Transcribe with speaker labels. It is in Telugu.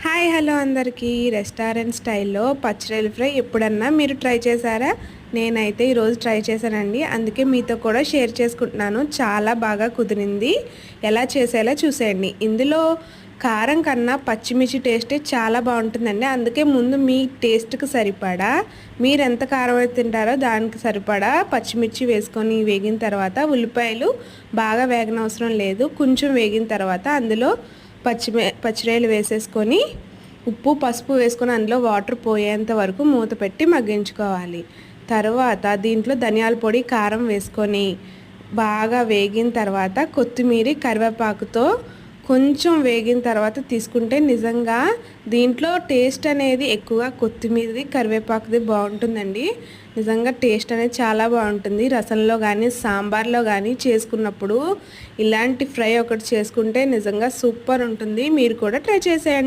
Speaker 1: హాయ్ హలో అందరికీ రెస్టారెంట్ స్టైల్లో పచ్చిరొయ్యల ఫ్రై ఎప్పుడన్నా మీరు ట్రై చేశారా? నేనైతే ఈరోజు ట్రై చేశానండి. అందుకే మీతో కూడా షేర్ చేసుకుంటున్నాను. చాలా బాగా కుదిరింది. ఎలా చేసేలా చూసేయండి. ఇందులో కారం కన్నా పచ్చిమిర్చి టేస్టే చాలా బాగుంటుందండి. అందుకే ముందు మీ టేస్ట్కి సరిపడా మీరు ఎంత కారం అయితే తింటారో దానికి సరిపడా పచ్చిమిర్చి వేసుకొని వేగిన తర్వాత ఉల్లిపాయలు బాగా వేగనవసరం లేదు. కొంచెం వేగిన తర్వాత అందులో పచ్చిరొయ్యలు వేసేసుకొని ఉప్పు పసుపు వేసుకొని అందులో వాటర్ పోయేంత వరకు మూత పెట్టి మగ్గించుకోవాలి. తర్వాత దీంట్లో ధనియాల పొడి కారం వేసుకొని బాగా వేగిన తర్వాత కొత్తిమీర కరివేపాకుతో కొంచెం వేగిన తర్వాత తీసుకుంటే నిజంగా దీంట్లో టేస్ట్ అనేది ఎక్కువగా కొత్తిమీరది కరివేపాకుది బాగుంటుందండి. నిజంగా టేస్ట్ అనేది చాలా బాగుంటుంది. రసంలో కానీ సాంబార్లో కానీ చేసుకున్నప్పుడు ఇలాంటి ఫ్రై ఒకటి చేసుకుంటే నిజంగా సూపర్ ఉంటుంది. మీరు కూడా ట్రై చేసేయండి.